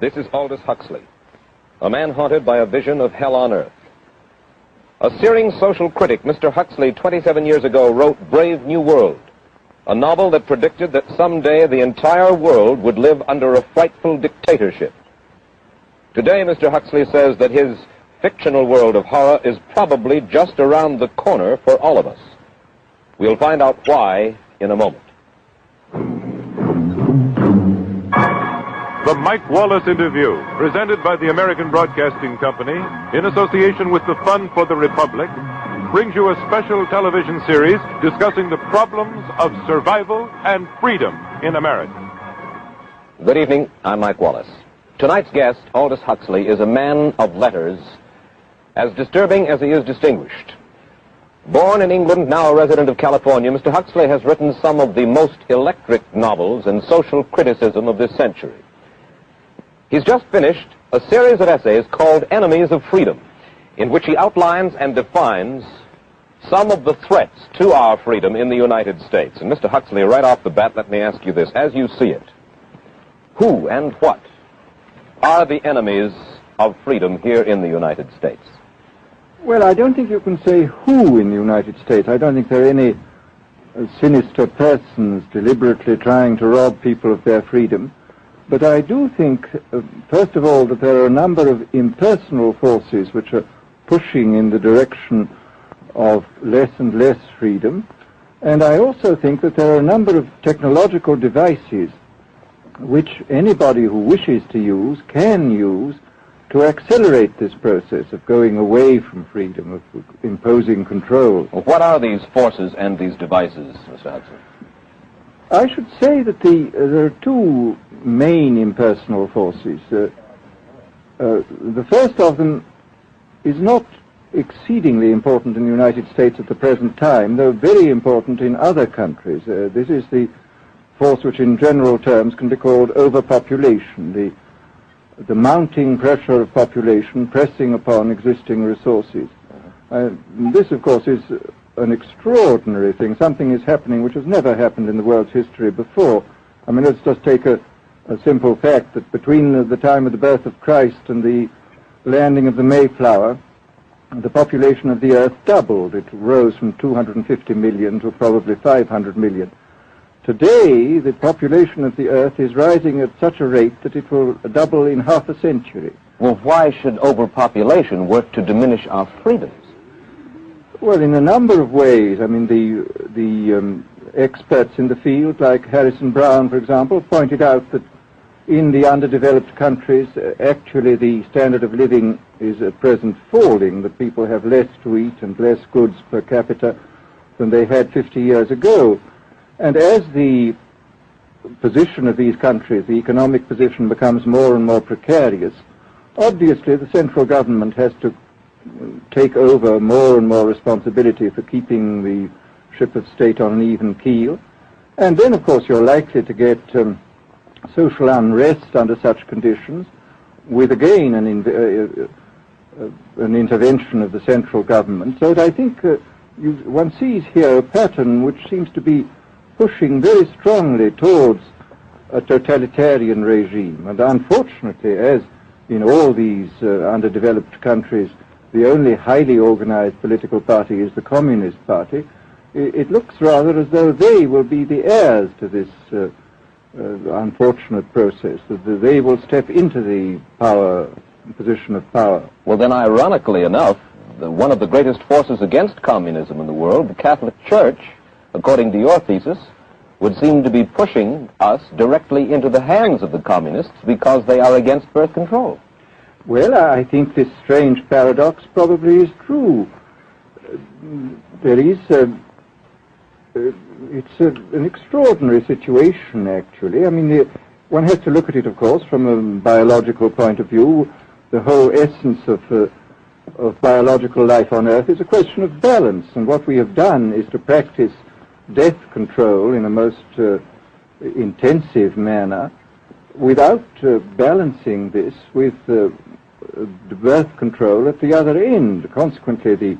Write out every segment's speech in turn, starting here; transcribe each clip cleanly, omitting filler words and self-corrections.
This is Aldous Huxley, a man haunted by a vision of hell on earth. A searing social critic, Mr. Huxley, 27 years ago, wrote Brave New World, a novel that predicted that someday the entire world would live under a frightful dictatorship. Today, Mr. Huxley says that his fictional world of horror is probably just around the corner for all of us. We'll find out why in a moment. The Mike Wallace Interview, presented by the American Broadcasting Company in association with the Fund for the Republic, brings you a special television series discussing the problems of survival and freedom in America. Good evening, I'm Mike Wallace. Tonight's guest, Aldous Huxley, is a man of letters, as disturbing as he is distinguished. Born in England, now a resident of California, Mr. Huxley has written some of the most electric novels and social criticism of this century. He's just finished a series of essays called Enemies of Freedom, in which he outlines and defines some of the threats to our freedom in the United States. And Mr. Huxley, right off the bat, let me ask you this. As you see it, who and what are the enemies of freedom here in the United States? Well, I don't think you can say who in the United States. I don't think there are any sinister persons deliberately trying to rob people of their freedom. But I do think, first of all, that there are a number of impersonal forces which are pushing in the direction of less and less freedom. And I also think that there are a number of technological devices which anybody who wishes to use can use to accelerate this process of going away from freedom, of imposing control. Well, what are these forces and these devices, Mr. Huxley? I should say that there are two main impersonal forces. The first of them is not exceedingly important in the United States at the present time, though very important in other countries. This is the force which in general terms can be called overpopulation, the mounting pressure of population pressing upon existing resources. This, of course, is an extraordinary thing. Something is happening which has never happened in the world's history before. I mean, let's just take a simple fact that between the time of the birth of Christ and the landing of the Mayflower, the population of the Earth doubled. It rose from 250 million to probably 500 million. Today, the population of the Earth is rising at such a rate that it will double in half a century. Well, why should overpopulation work to diminish our freedoms? Well, in a number of ways. I mean, the experts in the field, like Harrison Brown, for example, pointed out that in the underdeveloped countries, actually the standard of living is at present falling, that people have less to eat and less goods per capita than they had 50 years ago. And as the position of these countries, the economic position, becomes more and more precarious, obviously the central government has to take over more and more responsibility for keeping the ship of state on an even keel. And then, of course, you're likely to get social unrest under such conditions, with again an intervention of the central government. So I think one sees here a pattern which seems to be pushing very strongly towards a totalitarian regime. And unfortunately, as in all these underdeveloped countries, the only highly organized political party is the Communist Party, it looks rather as though they will be the heirs to this unfortunate process, that they will step into the position of power. Well, then, ironically enough, one of the greatest forces against communism in the world, the Catholic Church, according to your thesis, would seem to be pushing us directly into the hands of the communists because they are against birth control. Well, I think this strange paradox probably is true. There is it's an extraordinary situation, actually. I mean, one has to look at it, of course, from a biological point of view. The whole essence of biological life on Earth is a question of balance, and what we have done is to practice death control in a most intensive manner without balancing this with the birth control at the other end. Consequently,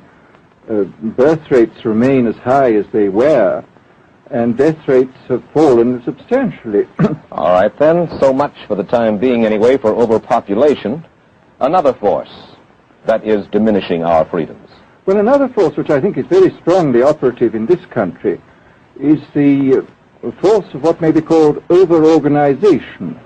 the birth rates remain as high as they were, and death rates have fallen substantially. All right, then. So much for the time being, anyway, for overpopulation. Another force that is diminishing our freedoms. Well, another force which I think is very strongly operative in this country is the force of what may be called over-organization.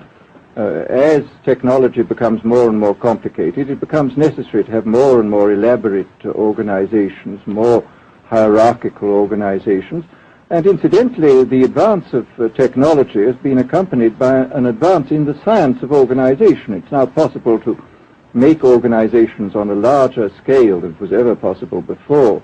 As technology becomes more and more complicated, it becomes necessary to have more and more elaborate organizations, more hierarchical organizations. And incidentally, the advance of technology has been accompanied by an advance in the science of organization. It's now possible to make organizations on a larger scale than was ever possible before.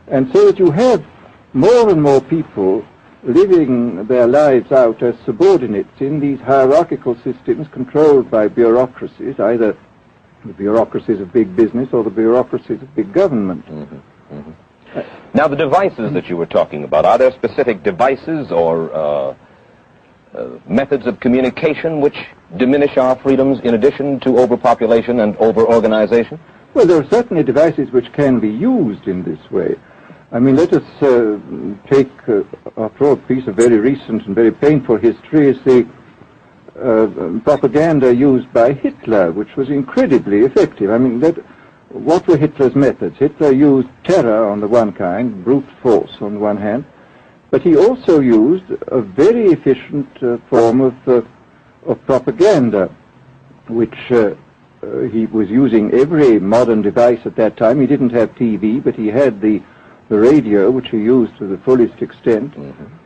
And so that you have more and more people living their lives out as subordinates in these hierarchical systems controlled by bureaucracies, either the bureaucracies of big business or the bureaucracies of big government. Mm-hmm. Mm-hmm. Now, the devices that you were talking about, are there specific devices or methods of communication which diminish our freedoms in addition to overpopulation and over-organization? Well, there are certainly devices which can be used in this way. I mean, let us take, after all, a piece of very recent and very painful history is the propaganda used by Hitler, which was incredibly effective. I mean, what were Hitler's methods? Hitler used terror on the one kind, brute force on the one hand, but he also used a very efficient form of propaganda, which he was using every modern device at that time. He didn't have TV, but he had the radio, which he used to the fullest extent,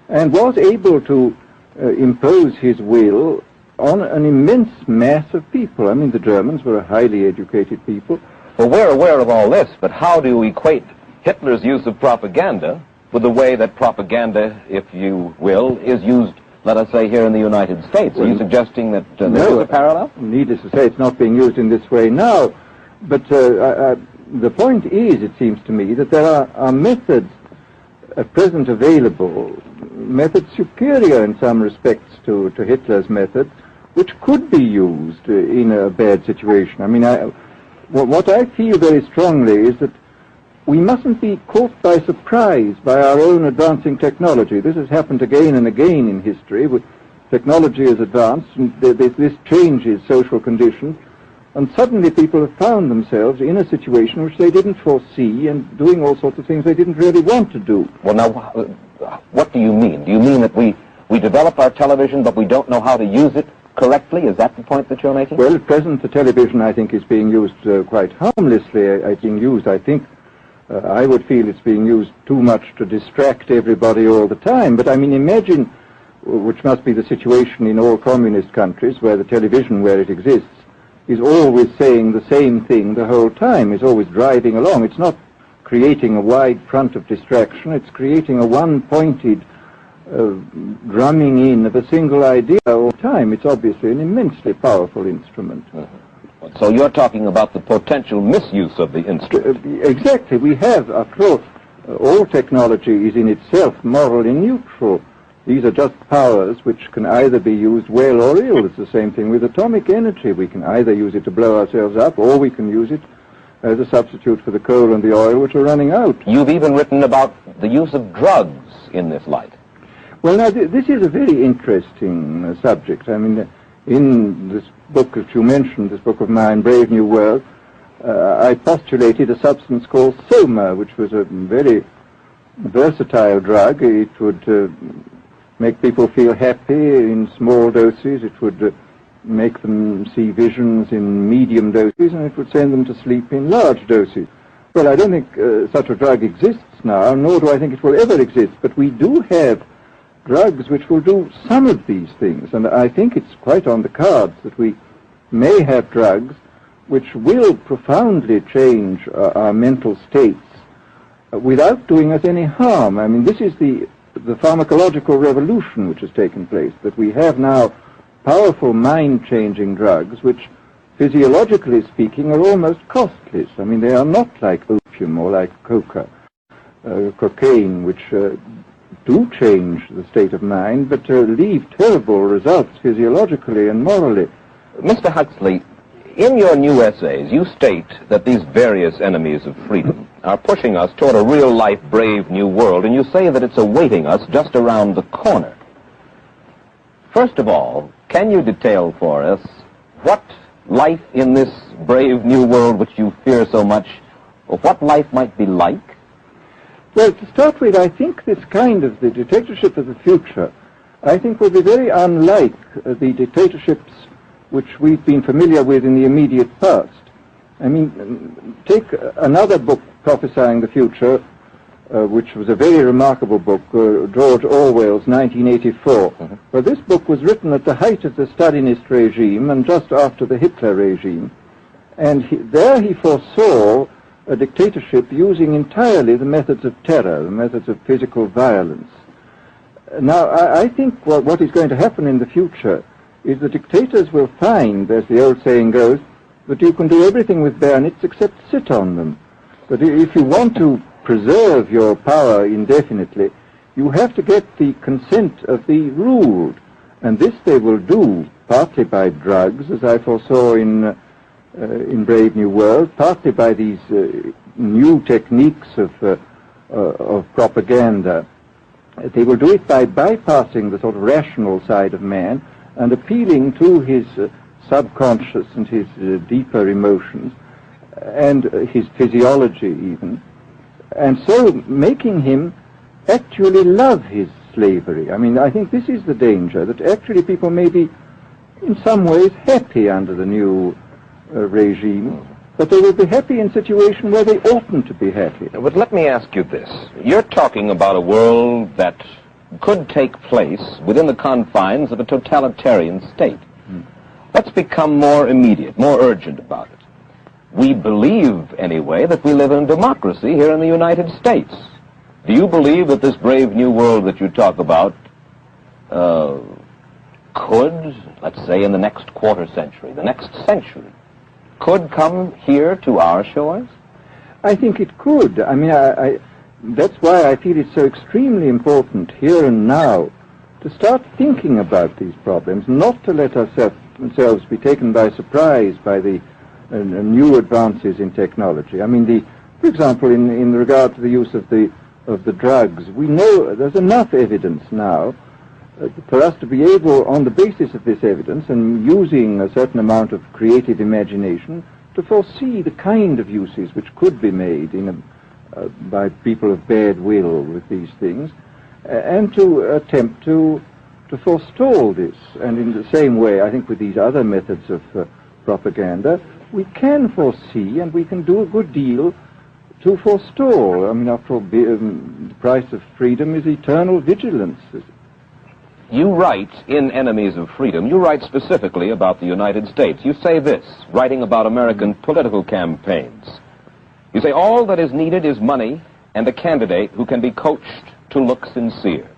and was able to impose his will on an immense mass of people. I mean, the Germans were a highly educated people. Well, we're aware of all this, but how do you equate Hitler's use of propaganda with the way that propaganda, if you will, is used, let us say, here in the United States? Are you suggesting that there is a parallel? Needless to say, it's not being used in this way now, but the point is, it seems to me, that there are methods at present available, methods superior in some respects to Hitler's methods, which could be used in a bad situation. I mean, what I feel very strongly is that we mustn't be caught by surprise by our own advancing technology. This has happened again and again in history. Technology has advanced, and this changes social conditions. And suddenly people have found themselves in a situation which they didn't foresee and doing all sorts of things they didn't really want to do. Well, now, what do you mean? Do you mean that we develop our television, but we don't know how to use it correctly? Is that the point that you're making? Well, at present, the television, I think, is being used quite harmlessly. I would feel it's being used too much to distract everybody all the time. But, I mean, imagine, which must be the situation in all communist countries, where the television, where it exists, is always saying the same thing the whole time, is always driving along. It's not creating a wide front of distraction, it's creating a one-pointed drumming in of a single idea all the time. It's obviously an immensely powerful instrument. So you're talking about the potential misuse of the instrument. Exactly. We have, after all technology is in itself morally neutral. These are just powers which can either be used well or ill. It's the same thing with atomic energy. We can either use it to blow ourselves up, or we can use it as a substitute for the coal and the oil which are running out. You've even written about the use of drugs in this light. Well, now, this is a very interesting subject. I mean, in this book that you mentioned, this book of mine, Brave New World, I postulated a substance called soma, which was a very versatile drug. It would make people feel happy in small doses. It would make them see visions in medium doses, and it would send them to sleep in large doses. Well, I don't think such a drug exists now, nor do I think it will ever exist, but we do have drugs which will do some of these things, and I think it's quite on the cards that we may have drugs which will profoundly change our mental states without doing us any harm. I mean, this is the pharmacological revolution which has taken place, that we have now powerful mind-changing drugs which, physiologically speaking, are almost costless. I mean, they are not like opium or like cocaine, which do change the state of mind, but leave terrible results physiologically and morally. Mr. Huxley, in your new essays, you state that these various enemies of freedom are pushing us toward a real-life, brave new world, and you say that it's awaiting us just around the corner. First of all, can you detail for us what life in this brave new world which you fear so much, or what life might be like? Well, to start with, I think this kind of the dictatorship of the future, I think will be very unlike the dictatorships which we've been familiar with in the immediate past. I mean, take another book prophesying the future, which was a very remarkable book, George Orwell's 1984. Mm-hmm. Well, this book was written at the height of the Stalinist regime and just after the Hitler regime. And there he foresaw a dictatorship using entirely the methods of terror, the methods of physical violence. Now, I think what is going to happen in the future is the dictators will find, as the old saying goes, that you can do everything with bayonets except sit on them. But if you want to preserve your power indefinitely, you have to get the consent of the ruled. And this they will do partly by drugs, as I foresaw in Brave New World, partly by these new techniques of propaganda. They will do it by bypassing the sort of rational side of man and appealing to his subconscious and his deeper emotions and his physiology even, and so making him actually love his slavery. I mean, I think this is the danger, that actually people may be in some ways happy under the new regime, but they will be happy in a situation where they oughtn't to be happy. But let me ask you this. You're talking about a world that could take place within the confines of a totalitarian state. Let's become more immediate, more urgent about it. We believe, anyway, that we live in democracy here in the United States. Do you believe that this brave new world that you talk about could, let's say in the next quarter century, the next century, could come here to our shores? I think it could. I mean, that's why I feel it's so extremely important here and now to start thinking about these problems, not to let ourselves be taken by surprise by the new advances in technology. I mean, for example, in regard to the use of the drugs, we know there's enough evidence now for us to be able, on the basis of this evidence and using a certain amount of creative imagination, to foresee the kind of uses which could be made by people of bad will with these things, and to attempt to forestall this. And in the same way, I think with these other methods of propaganda, we can foresee and we can do a good deal to forestall. I mean, after all, the price of freedom is eternal vigilance. You write in Enemies of Freedom, you write specifically about the United States. You say this, writing about American political campaigns. You say, all that is needed is money and a candidate who can be coached to look sincere.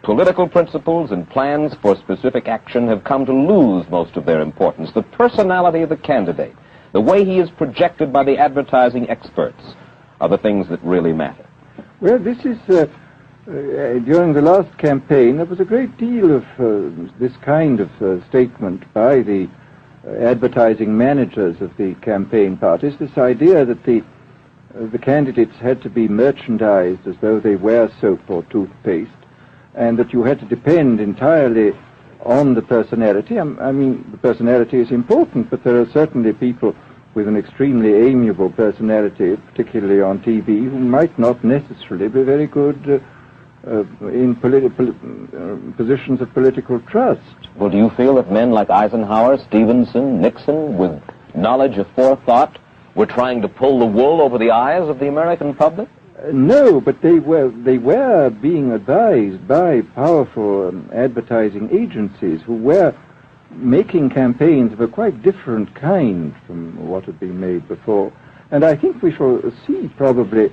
Political principles and plans for specific action have come to lose most of their importance. The personality of the candidate, the way he is projected by the advertising experts, are the things that really matter. Well, this is... during the last campaign, there was a great deal of this kind of statement by the advertising managers of the campaign parties, this idea that the candidates had to be merchandised as though they were soap or toothpaste, and that you had to depend entirely on the personality. I mean, the personality is important, but there are certainly people with an extremely amiable personality, particularly on TV, who might not necessarily be very good in positions of political trust. Well, do you feel that men like Eisenhower, Stevenson, Nixon, with knowledge of forethought, were trying to pull the wool over the eyes of the American public? No, but they were being advised by powerful advertising agencies who were making campaigns of a quite different kind from what had been made before. And I think we shall see probably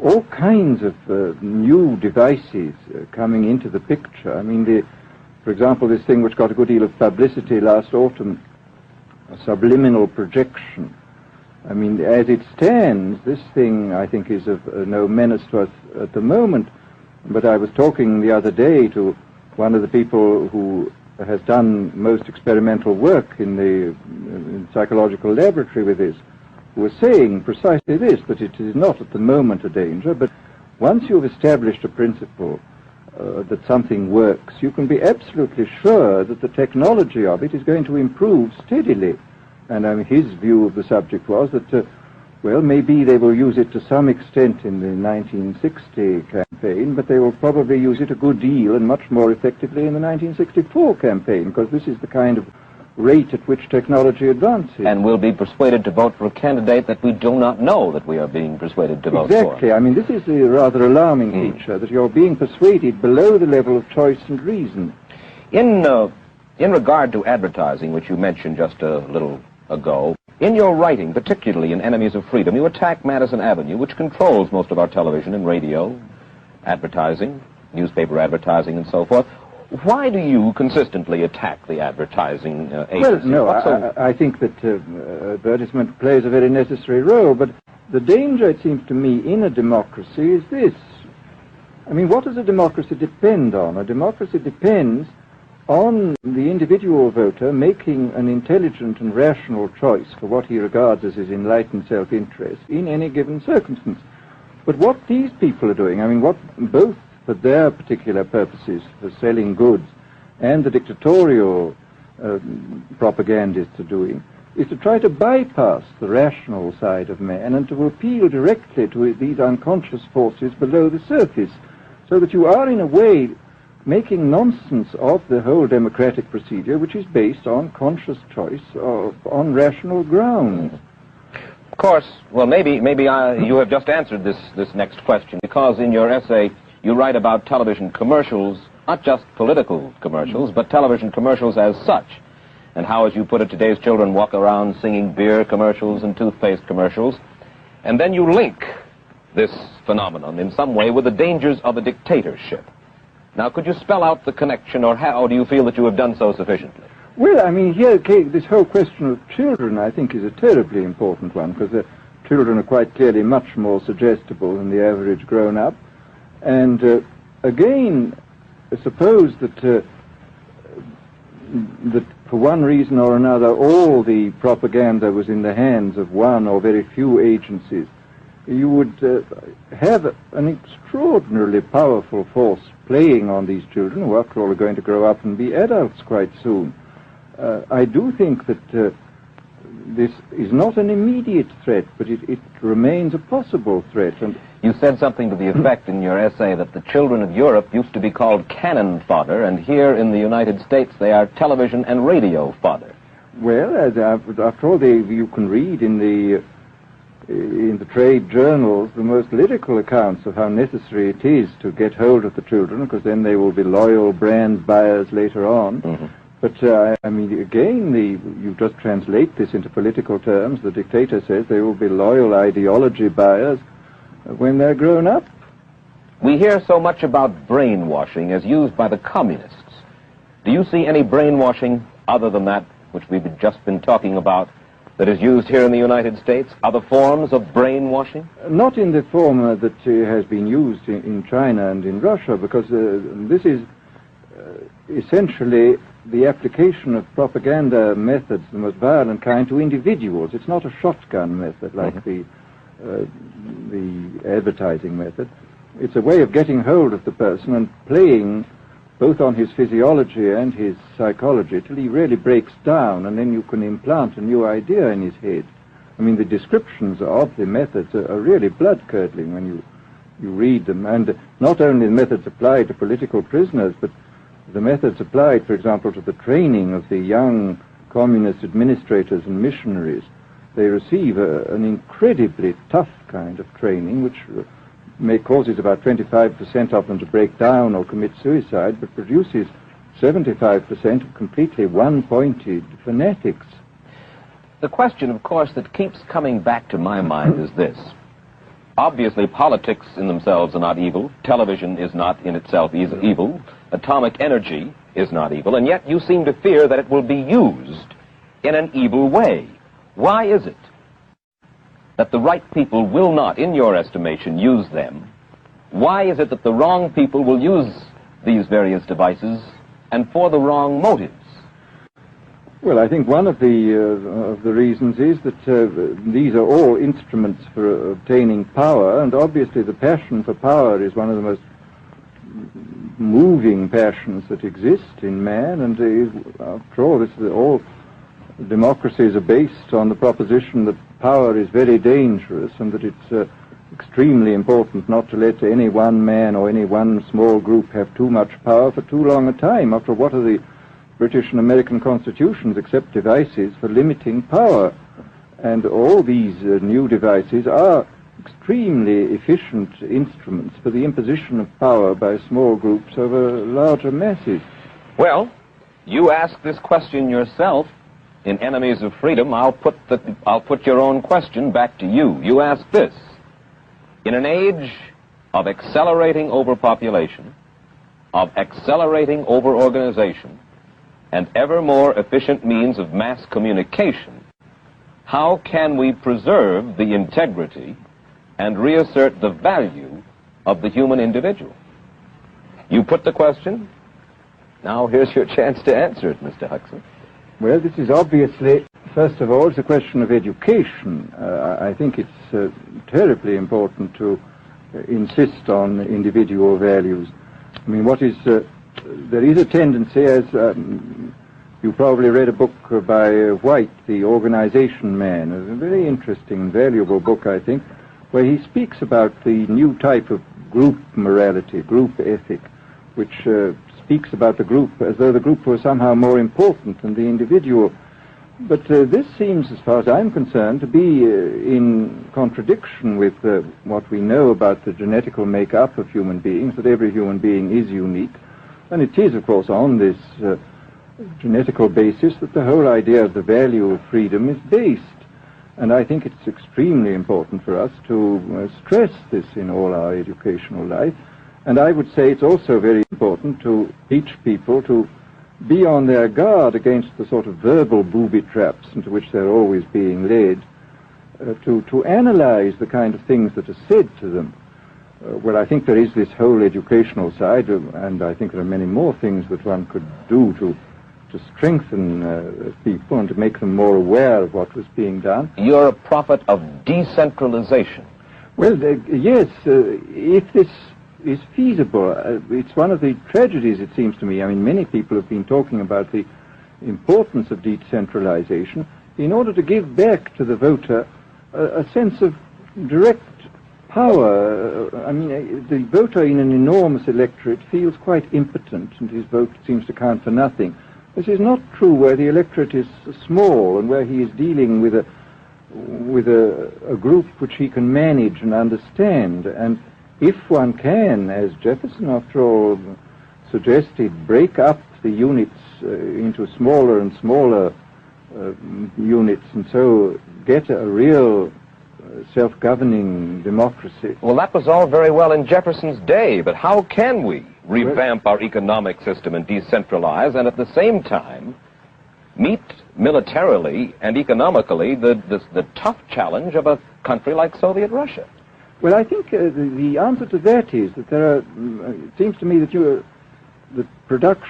all kinds of new devices coming into the picture. I mean, for example, this thing which got a good deal of publicity last autumn, subliminal projection. I mean, as it stands, this thing, I think, is of no menace to us at the moment. But I was talking the other day to one of the people who has done most experimental work in the psychological laboratory with this, who are saying precisely this, that it is not at the moment a danger, but once you've established a principle that something works, you can be absolutely sure that the technology of it is going to improve steadily. And his view of the subject was that, well, maybe they will use it to some extent in the 1960 campaign, but they will probably use it a good deal and much more effectively in the 1964 campaign, because this is the kind of rate at which technology advances. And we'll be persuaded to vote for a candidate that we do not know that we are being persuaded to vote for. Exactly. I mean, this is a rather alarming feature, that you're being persuaded below the level of choice and reason. In regard to advertising, which you mentioned just a little ago, in your writing, particularly in Enemies of Freedom, you attack Madison Avenue, which controls most of our television and radio advertising, newspaper advertising, and so forth. Why do you consistently attack the advertising agency? Well, no, I think that advertisement plays a very necessary role, but the danger, it seems to me, in a democracy is this. I mean, what does a democracy depend on? A democracy depends on the individual voter making an intelligent and rational choice for what he regards as his enlightened self-interest in any given circumstance. But what these people are doing, I mean, what both for their particular purposes, for selling goods, and the dictatorial propagandists are doing, is to try to bypass the rational side of man and to appeal directly to these unconscious forces below the surface, so that you are, in a way, making nonsense of the whole democratic procedure, which is based on conscious choice on rational grounds. Of course, well, maybe you have just answered this next question, because in your essay you write about television commercials, not just political commercials, but television commercials as such, and how, as you put it, today's children walk around singing beer commercials and toothpaste commercials, and then you link this phenomenon in some way with the dangers of a dictatorship. Now, could you spell out the connection, or how do you feel that you have done so sufficiently? Well, I mean, here, this whole question of children, I think, is a terribly important one, because the children are quite clearly much more suggestible than the average grown-up. And again, suppose that for one reason or another all the propaganda was in the hands of one or very few agencies, you would have an extraordinarily powerful force playing on these children, who after all are going to grow up and be adults quite soon. I do think that this is not an immediate threat, but it remains a possible threat. And you said something to the effect in your essay that the children of Europe used to be called cannon fodder, and here in the United States they are television and radio fodder. Well, after all, you can read in the trade journals the most lyrical accounts of how necessary it is to get hold of the children, because then they will be loyal brand buyers later on. Mm-hmm. But, I mean, again, you just translate this into political terms. The dictator says they will be loyal ideology buyers when they're grown up. We hear so much about brainwashing as used by the communists. Do you see any brainwashing other than that which we've just been talking about that is used here in the United States? Other forms of brainwashing? Not in the form that has been used in China and in Russia, because this is essentially the application of propaganda methods, the most violent kind, to individuals. It's not a shotgun method like the advertising method. It's a way of getting hold of the person and playing both on his physiology and his psychology till he really breaks down, and then you can implant a new idea in his head. I mean, the descriptions of the methods are really blood-curdling when you read them, and not only the methods applied to political prisoners, but the methods applied, for example, to the training of the young communist administrators and missionaries. They receive an incredibly tough kind of training, which causes about 25% of them to break down or commit suicide, but produces 75% of completely one-pointed fanatics. The question, of course, that keeps coming back to my mind is this. Obviously, politics in themselves are not evil. Television is not in itself evil. Atomic energy is not evil. And yet you seem to fear that it will be used in an evil way. Why is it that the right people will not, in your estimation, use them? Why is it that the wrong people will use these various devices and for the wrong motives? Well, I think one of the reasons is that these are all instruments for obtaining power, and obviously the passion for power is one of the most moving passions that exist in man, and after all, all democracies are based on the proposition that power is very dangerous and that it's extremely important not to let any one man or any one small group have too much power for too long a time. After what are the British and American constitutions except devices for limiting power? And all these new devices are extremely efficient instruments for the imposition of power by small groups over larger masses. Well, you ask this question yourself in Enemies of Freedom. I'll put your own question back to you. You ask this: in an age of accelerating overpopulation, of accelerating overorganization, and ever more efficient means of mass communication, how can we preserve the integrity and reassert the value of the human individual? You put the question. Now here's your chance to answer it, Mr. Huxley. Well, this is obviously, first of all, it's a question of education. I think it's terribly important to insist on individual values. I mean, there is a tendency, as you probably read a book by White, The Organization Man, a very interesting and valuable book, I think, where he speaks about the new type of group morality, group ethic, which speaks about the group as though the group was somehow more important than the individual. But this seems, as far as I'm concerned, to be in contradiction with what we know about the genetical makeup of human beings, that every human being is unique. And it is, of course, on this genetical basis that the whole idea of the value of freedom is based. And I think it's extremely important for us to stress this in all our educational life. And I would say it's also very important to teach people to be on their guard against the sort of verbal booby traps into which they're always being led, to analyze the kind of things that are said to them. Well, I think there is this whole educational side, and I think there are many more things that one could do to strengthen people and to make them more aware of what was being done. You're a prophet of decentralization. Well, yes, if this is feasible. It's one of the tragedies, it seems to me. I mean, many people have been talking about the importance of decentralization in order to give back to the voter a sense of direct power. I mean, the voter in an enormous electorate feels quite impotent, and his vote seems to count for nothing. This is not true where the electorate is small and where he is dealing with a group which he can manage and understand. And if one can, as Jefferson, after all, suggested, break up the units into smaller and smaller units, and so get a real self-governing democracy. Well, that was all very well in Jefferson's day, but how can we revamp our economic system and decentralize, and at the same time meet militarily and economically the tough challenge of a country like Soviet Russia? Well, I think the answer to that is that there are, it seems to me that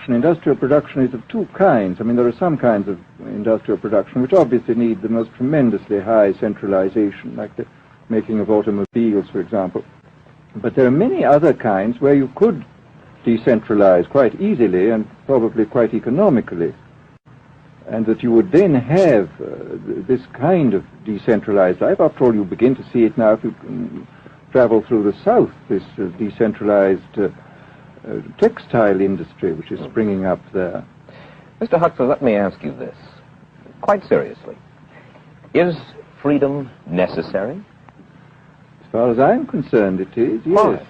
industrial production is of two kinds. I mean, there are some kinds of industrial production which obviously need the most tremendously high centralization, like the making of automobiles, for example. But there are many other kinds where you could decentralize quite easily and probably quite economically, and that you would then have this kind of decentralized life. After all, you begin to see it now if you travel through the South, this decentralized textile industry which is springing up there. Mr. Huxley, let me ask you this, quite seriously. Is freedom necessary? As far as I'm concerned, it is, yes. Why?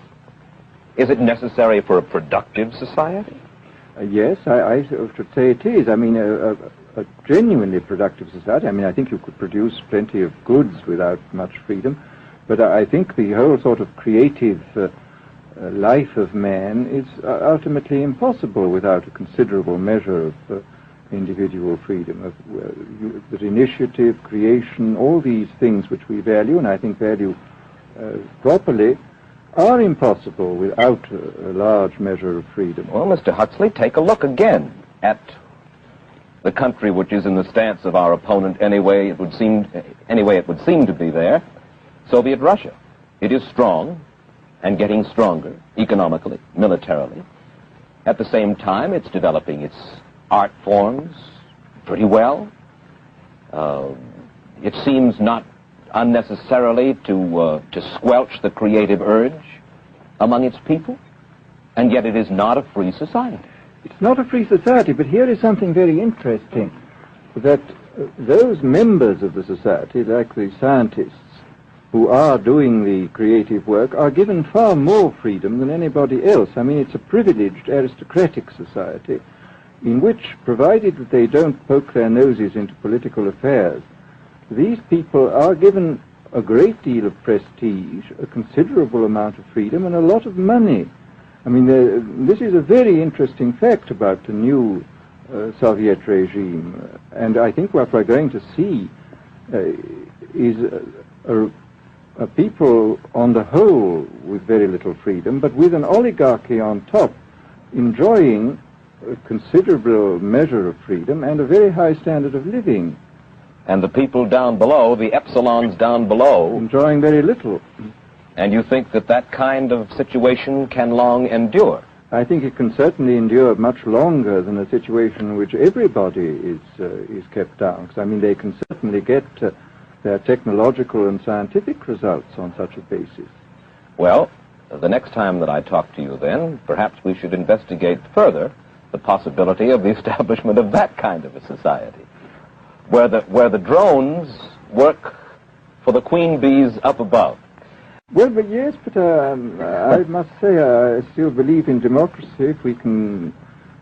Is it necessary for a productive society? Yes, I should say it is. I mean, a genuinely productive society. I mean, I think you could produce plenty of goods without much freedom, but I think the whole sort of creative life of man is ultimately impossible without a considerable measure of individual freedom, that initiative, creation, all these things which we value, and I think value properly, are impossible without a large measure of freedom. Well, Mr. Huxley, take a look again at the country which is in the stance of our opponent anyway it would seem to be there, Soviet Russia. It is strong and getting stronger economically, militarily. At the same time, it's developing its art forms pretty well. It seems not unnecessarily to squelch the creative urge among its people, and yet it is not a free society. It's not a free society, but here is something very interesting, that those members of the society, like the scientists who are doing the creative work, are given far more freedom than anybody else. I mean, it's a privileged aristocratic society in which, provided that they don't poke their noses into political affairs, these people are given a great deal of prestige, a considerable amount of freedom, and a lot of money. I mean, this is a very interesting fact about the new Soviet regime, and I think what we're going to see is a people on the whole with very little freedom, but with an oligarchy on top, enjoying a considerable measure of freedom and a very high standard of living. And the people down below, the epsilons down below, enjoying very little. And you think that that kind of situation can long endure? I think it can certainly endure much longer than a situation in which everybody is kept down. Because, I mean, they can certainly get their technological and scientific results on such a basis. Well, the next time that I talk to you then, perhaps we should investigate further the possibility of the establishment of that kind of a society, where the drones work for the queen bees up above. Well, but yes, but I must say I still believe in democracy. If we can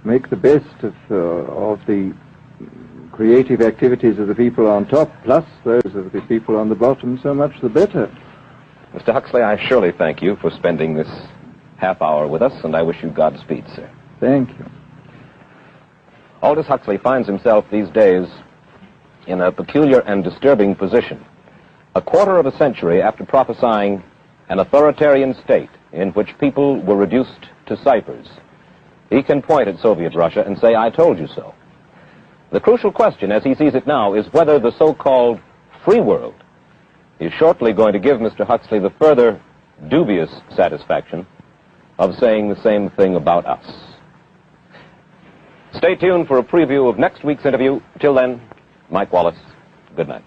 make the best of the creative activities of the people on top, plus those of the people on the bottom, so much the better. Mr. Huxley, I surely thank you for spending this half hour with us, and I wish you Godspeed, sir. Thank you. Aldous Huxley finds himself these days in a peculiar and disturbing position. A quarter of a century after prophesying an authoritarian state in which people were reduced to ciphers, he can point at Soviet Russia and say, "I told you so." The crucial question, as he sees it now, is whether the so-called free world is shortly going to give Mr. Huxley the further dubious satisfaction of saying the same thing about us. Stay tuned for a preview of next week's interview. Till then, Mike Wallace, good night.